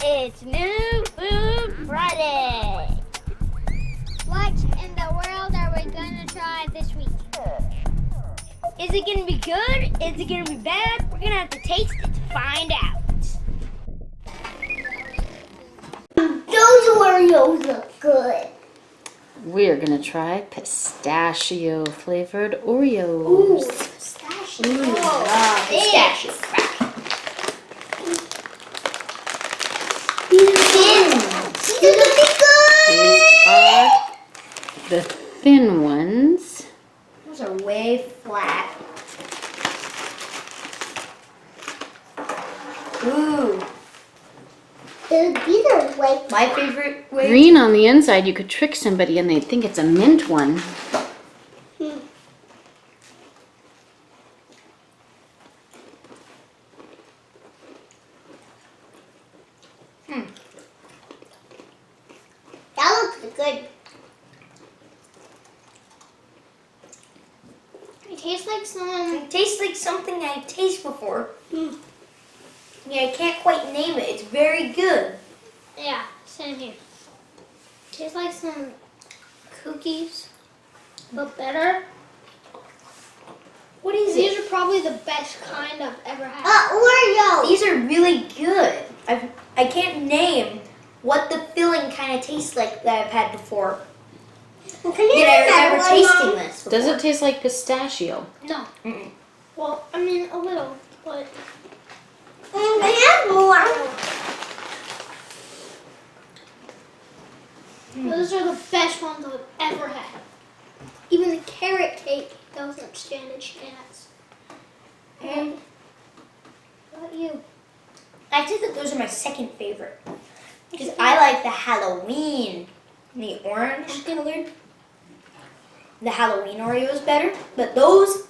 It's New Food Friday. What in the world are we gonna try this week? Is it gonna be good? Is it gonna be bad? We're gonna have to taste it to find out. Those Oreos look good. We're gonna try pistachio flavored Oreos. Ooh, pistachio. Pistachio. These will be good. These are the thin ones. Those are way flat. Ooh. These are way. My favorite way. Green on the inside, you could trick somebody and they'd think it's a mint one. That looks good. It tastes like some. It tastes like something I've tasted before. Yeah, I can't quite name it. It's very good. Yeah, same here. Tastes like some cookies, but better. What is These it? are probably the best kind I've ever had. Oreo. These are really good. I can't name what the filling kind of tastes like that I've had before. Can you Yet I remember tasting this before. Does it taste like pistachio? No. Mm-mm. Well, I mean a little, but. Can I have more? Those are the best ones I've ever had. Even the carrot cake doesn't stand a chance. And what about you? I think that those are my second favorite. Because I like the Halloween, the orange colored. The Halloween Oreos better. But those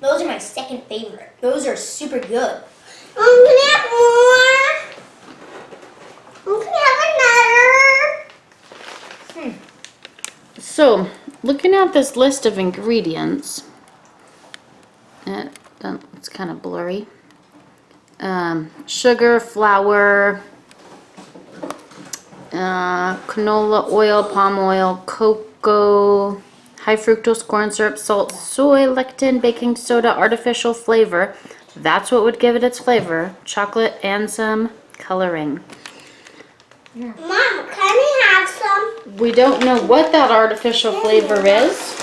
are my second favorite. Those are super good. Can I have more? Can I have another? So, looking at this list of ingredients, it's kind of blurry. Sugar, flour, canola oil, palm oil, cocoa, high fructose corn syrup, salt, soy, lectin, baking soda, artificial flavor. That's what would give it its flavor. Chocolate and some coloring. Mom, can I have some? We don't know what that artificial flavor is.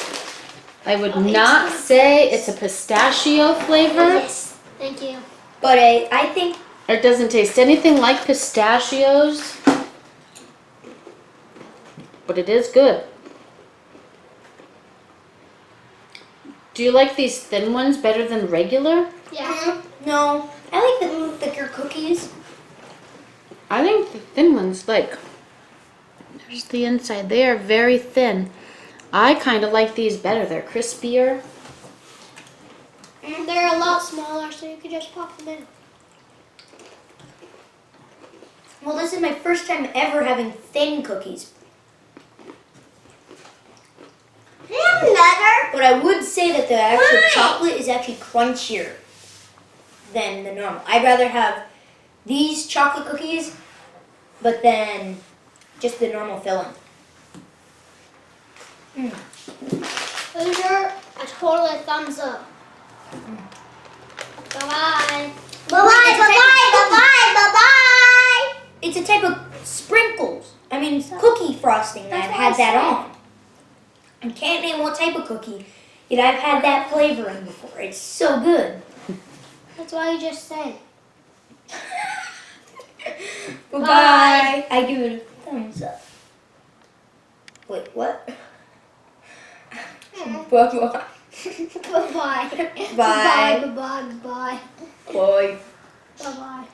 I would not say it's a pistachio flavor. Yes. Thank you. But I think It doesn't taste anything like pistachios. But it is good. Do you like these thin ones better than regular? Yeah. no. I like the thicker cookies. I think the thin ones, like, there's the inside. They are very thin. I kind of like these better. They're crispier. They're a lot smaller, so you could just pop them in. Well, this is my first time ever having thin cookies. Can I have another? But I would say that the actual chocolate is actually crunchier than the normal. I'd rather have these chocolate cookies, but then just the normal filling. Those are a total thumbs up. Bye-bye. Bye-bye, bye-bye, bye-bye, bye-bye. It's a type of sprinkles. I mean, cookie frosting that I've had that on. I can't name what type of cookie, yet I've had that flavoring before. It's so good. That's why you just said. Bye. I give it a thumbs up. Wait, what? Bye-bye. Bye-bye. Bye. Bye-bye, bye-bye. Bye. Bye-bye.